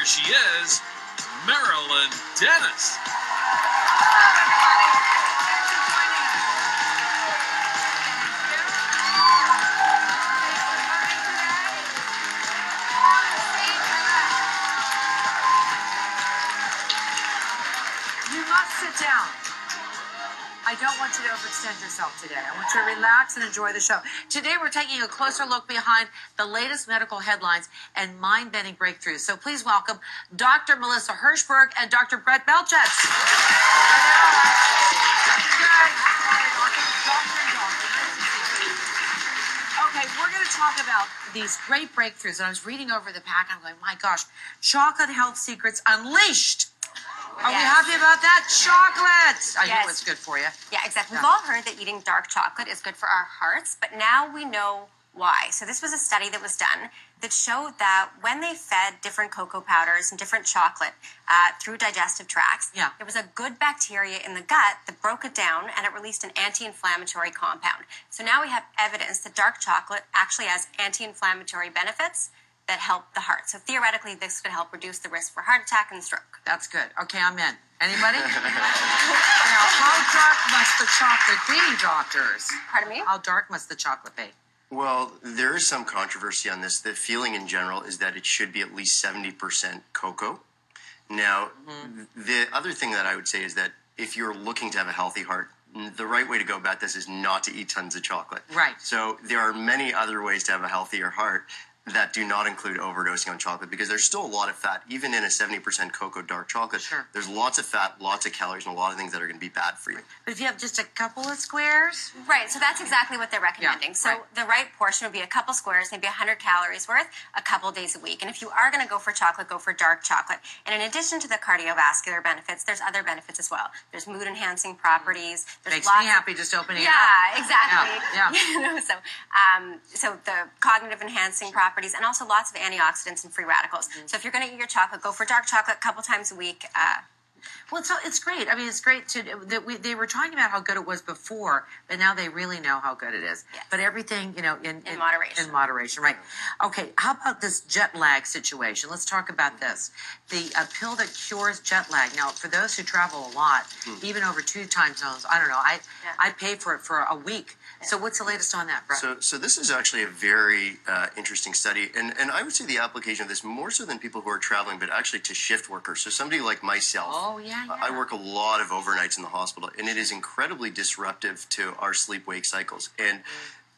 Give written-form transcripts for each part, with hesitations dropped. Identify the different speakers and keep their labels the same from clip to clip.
Speaker 1: here she is, Marilyn Denis.
Speaker 2: You must sit down. I don't want you to overextend yourself today. I want you to relax and enjoy the show. Today we're taking a closer look behind the latest medical headlines and mind-bending breakthroughs. So please welcome Dr. Melissa Hershberg and Dr. Belchetz. Okay, we're going to talk about these great breakthroughs. And I was reading over the pack, and I'm going, my gosh, chocolate health secrets unleashed. Are we happy about that? Chocolate! I know it's good for you.
Speaker 3: Yeah, exactly. We've all heard that eating dark chocolate is good for our hearts, but now we know why. So this was a study that was done that showed that when they fed different cocoa powders and different chocolate through digestive tracts, there was a good bacteria in the gut that broke it down and it released an anti-inflammatory compound. So now we have evidence that dark chocolate actually has anti-inflammatory benefits that help the heart. So theoretically, this could help reduce the risk for heart attack and stroke.
Speaker 2: That's good. Okay, I'm in. Anybody? Now, how dark must the chocolate be, doctors?
Speaker 3: Pardon me?
Speaker 2: How dark must the chocolate be?
Speaker 4: Well, there is some controversy on this. The feeling in general is that it should be at least 70% cocoa. Now, the other thing that I would say is that if you're looking to have a healthy heart, the right way to go about this is not to eat tons of chocolate.
Speaker 2: Right.
Speaker 4: So there are many other ways to have a healthier heart that do not include overdosing on chocolate, because there's still a lot of fat. Even in a 70% cocoa dark chocolate, there's lots of fat, lots of calories, and a lot of things that are going to be bad for you.
Speaker 2: But if you have just a couple of squares?
Speaker 3: Right, so that's exactly what they're recommending. The right portion would be a couple squares, maybe 100 calories worth, a couple days a week. And if you are going to go for chocolate, go for dark chocolate. And in addition to the cardiovascular benefits, there's other benefits as well. There's mood-enhancing properties. There's
Speaker 2: Makes me happy just opening it up.
Speaker 3: Yeah, exactly.
Speaker 2: Yeah.
Speaker 3: You know, so the cognitive enhancing properties, and also lots of antioxidants and free radicals. So if you're going to eat your chocolate, go for dark chocolate a couple times a week.
Speaker 2: Well, it's great. I mean, it's great they were talking about how good it was before, but now they really know how good it is.
Speaker 3: Yes.
Speaker 2: But everything, in
Speaker 3: moderation.
Speaker 2: In moderation, right. Okay, how about this jet lag situation? Let's talk about this. The pill that cures jet lag. Now, for those who travel a lot, even over 2 time zones, I don't know, I pay for it for a week. So what's the latest on that, Brett?
Speaker 4: So this is actually a very interesting study, and I would say the application of this more so than people who are traveling, but actually to shift workers. So somebody like myself.
Speaker 2: Oh, yeah.
Speaker 4: I work a lot of overnights in the hospital, and it is incredibly disruptive to our sleep-wake cycles. And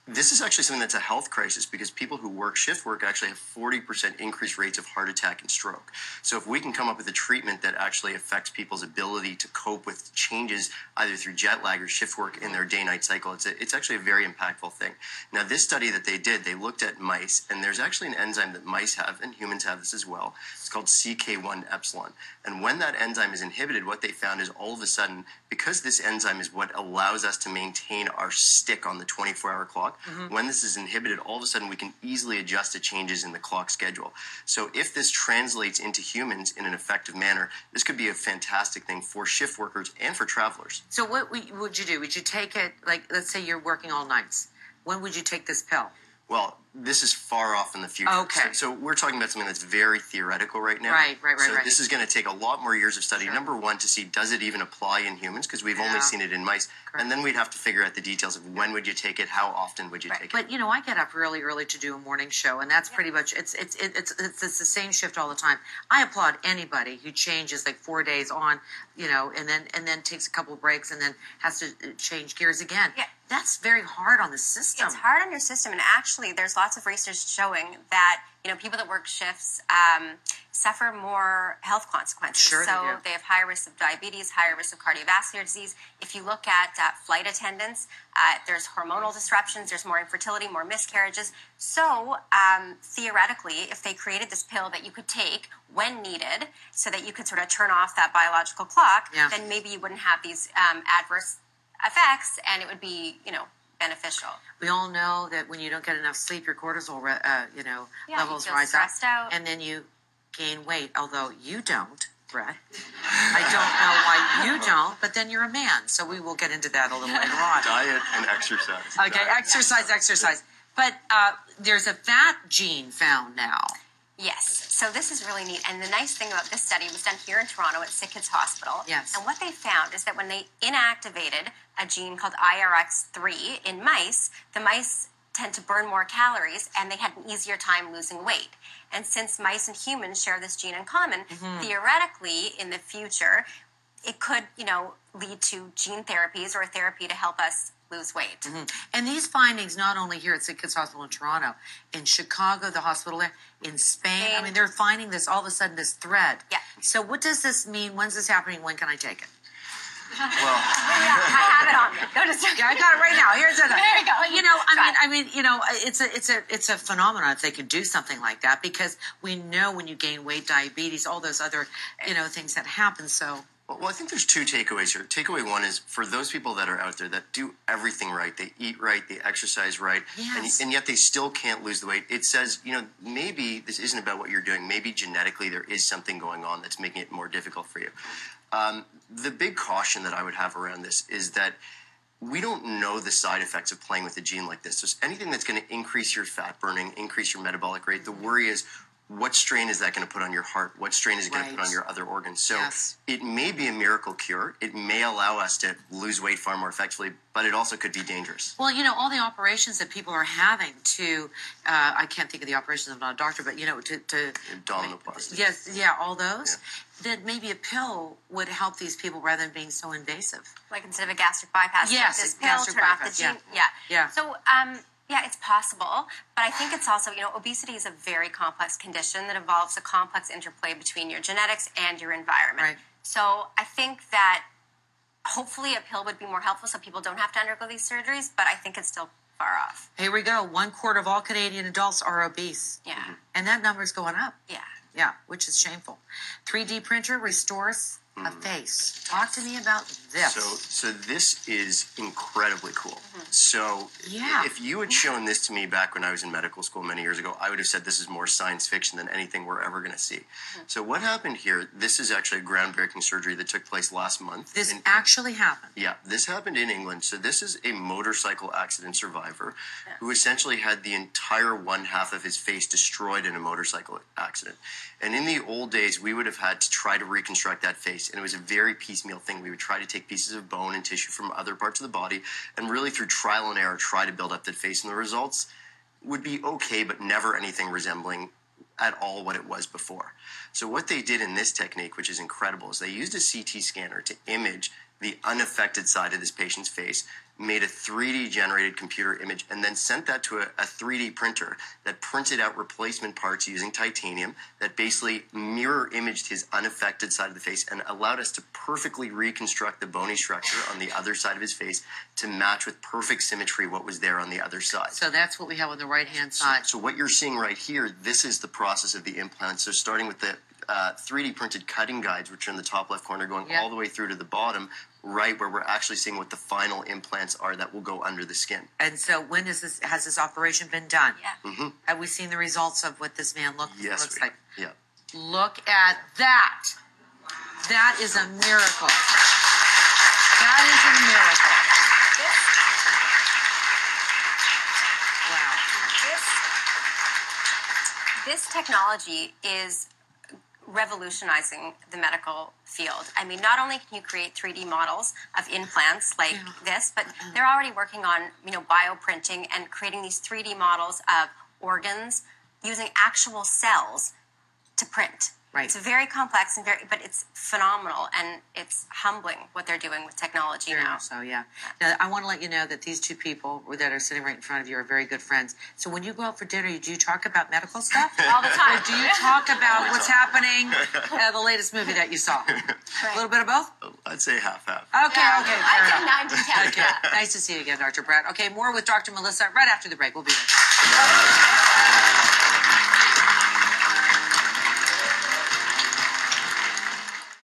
Speaker 4: this is actually something that's a health crisis, because people who work shift work actually have 40% increased rates of heart attack and stroke. So if we can come up with a treatment that actually affects people's ability to cope with changes either through jet lag or shift work in their day-night cycle, it's actually a very impactful thing. Now, this study that they did, they looked at mice, and there's actually an enzyme that mice have, and humans have this as well. It's called CK1 epsilon. And when that enzyme is inhibited, what they found is all of a sudden, because this enzyme is what allows us to maintain our stick on the 24-hour clock, when this is inhibited, all of a sudden we can easily adjust to changes in the clock schedule. So if this translates into humans in an effective manner, this could be a fantastic thing for shift workers and for travelers.
Speaker 2: So what would you do? Would you take it, like, let's say you're working all nights. When would you take this pill?
Speaker 4: Well, this is far off in the future.
Speaker 2: Okay.
Speaker 4: So we're talking about something that's very theoretical right now.
Speaker 2: Right.
Speaker 4: So this is going to take a lot more years of study. Number one, to see does it even apply in humans, because we've only seen it in mice. And then we'd have to figure out the details of when would you take it, how often would you take it.
Speaker 2: But I get up really early to do a morning show, and that's pretty much it's the same shift all the time. I applaud anybody who changes like 4 days on, and then takes a couple breaks and then has to change gears again.
Speaker 3: Yeah.
Speaker 2: That's very hard on the system.
Speaker 3: It's hard on your system, and actually there's lots of research showing that people that work shifts suffer more health consequences.
Speaker 2: Sure,
Speaker 3: so they have higher risk of diabetes, higher risk of cardiovascular disease. If you look at flight attendants, there's hormonal disruptions, there's more infertility, more miscarriages. So theoretically, if they created this pill that you could take when needed so that you could sort of turn off that biological clock, then maybe you wouldn't have these adverse effects, and it would be, beneficial.
Speaker 2: We all know that when you don't get enough sleep, your cortisol, levels rise up, and then you gain weight. Although you don't, Brett. I don't know why you don't, but then you're a man, so we will get into that a little later on.
Speaker 4: Diet and exercise.
Speaker 2: Okay, exercise. But there's a fat gene found now.
Speaker 3: Yes. So this is really neat. And the nice thing about this study was done here in Toronto at Sick Kids Hospital.
Speaker 2: Yes.
Speaker 3: And what they found is that when they inactivated a gene called IRX3 in mice, the mice tend to burn more calories and they had an easier time losing weight. And since mice and humans share this gene in common, theoretically, in the future, it could, lead to gene therapies or a therapy to help us lose weight.
Speaker 2: And these findings, not only here at Sick Kids Hospital in Toronto, in Chicago, the hospital there, in Spain. I mean, they're finding this all of a sudden, this thread.
Speaker 3: Yeah.
Speaker 2: So what does this mean? When's this happening? When can I take it?
Speaker 3: Well, I have it on me. No, just
Speaker 2: Yeah, I got it right now. Here's it.
Speaker 3: There you go.
Speaker 2: But it's a phenomenon if they could do something like that, because we know when you gain weight, diabetes, all those other, things that happen. So.
Speaker 4: Well, I think there's two takeaways here. Takeaway one is for those people that are out there that do everything right, they eat right, they exercise right,
Speaker 2: Yes.
Speaker 4: and yet they still can't lose the weight. It says, maybe this isn't about what you're doing. Maybe genetically there is something going on that's making it more difficult for you. The big caution that I would have around this is that we don't know the side effects of playing with a gene like this. So anything that's going to increase your fat burning, increase your metabolic rate, the worry is, what strain is that going to put on your heart? What strain is it going to put on your other organs? So it may be a miracle cure. It may allow us to lose weight far more effectively, but it also could be dangerous.
Speaker 2: Well, all the operations that people are having to, I can't think of the operations, I'm not a doctor, but, to
Speaker 4: Abdominoplasty.
Speaker 2: Yes, yeah, all those. That maybe a pill would help these people rather than being so invasive.
Speaker 3: like instead of a gastric bypass,
Speaker 2: Yes,
Speaker 3: this pill,
Speaker 2: gastric
Speaker 3: turn off
Speaker 2: bypass,
Speaker 3: the gene.
Speaker 2: yeah.
Speaker 3: So, it's possible, but I think it's also, obesity is a very complex condition that involves a complex interplay between your genetics and your environment.
Speaker 2: Right.
Speaker 3: So I think that hopefully a pill would be more helpful so people don't have to undergo these surgeries, but I think it's still far off.
Speaker 2: Here we go. 1/4 of all Canadian adults are obese.
Speaker 3: Yeah.
Speaker 2: And that number's going up.
Speaker 3: Yeah.
Speaker 2: Yeah, which is shameful. 3D printer restores a face. Talk to me about this.
Speaker 4: So this is incredibly cool. So if you had shown this to me back when I was in medical school many years ago, I would have said this is more science fiction than anything we're ever going to see. So what happened here, this is actually a groundbreaking surgery that took place last month.
Speaker 2: This actually happened.
Speaker 4: Yeah, this happened in England. So this is a motorcycle accident survivor who essentially had the entire one half of his face destroyed in a motorcycle accident. And in the old days, we would have had to try to reconstruct that face. And it was a very piecemeal thing. We would try to take pieces of bone and tissue from other parts of the body and really through trial and error try to build up that face. And the results would be okay, but never anything resembling at all what it was before. So what they did in this technique, which is incredible, is they used a CT scanner to image the unaffected side of this patient's face, made a 3D generated computer image, and then sent that to a 3D printer that printed out replacement parts using titanium that basically mirror imaged his unaffected side of the face and allowed us to perfectly reconstruct the bony structure on the other side of his face to match with perfect symmetry what was there on the other side.
Speaker 2: So that's what we have on the right-hand side.
Speaker 4: So what you're seeing right here, this is the process of the implant. So starting with the 3D printed cutting guides, which are in the top left corner, going all the way through to the bottom, right where we're actually seeing what the final implants are that will go under the skin.
Speaker 2: And so when has this operation been done?
Speaker 3: Yeah.
Speaker 2: Have we seen the results of what this man looks like?
Speaker 4: Yeah.
Speaker 2: Look at that. That is a miracle. That is a miracle. Wow.
Speaker 3: This technology is revolutionizing the medical field. I mean, not only can you create 3D models of implants like this, but they're already working on, bioprinting and creating these 3D models of organs using actual cells to print.
Speaker 2: Right.
Speaker 3: It's very complex but it's phenomenal, and it's humbling what they're doing with technology
Speaker 2: Very
Speaker 3: now.
Speaker 2: much so, yeah. Now, I want to let you know that these two people that are sitting right in front of you are very good friends. So when you go out for dinner, do you talk about medical stuff?
Speaker 3: All the time.
Speaker 2: Or do you talk about what's happening, the latest movie that you saw? A little bit of both?
Speaker 4: I'd say half-half.
Speaker 2: Okay,
Speaker 3: Yeah.
Speaker 2: fair
Speaker 3: I'd
Speaker 2: enough.
Speaker 3: say 9 to 10.
Speaker 2: Okay. Nice to see you again, Dr. Brett. Okay, more with Dr. Melissa right after the break. We'll be right back.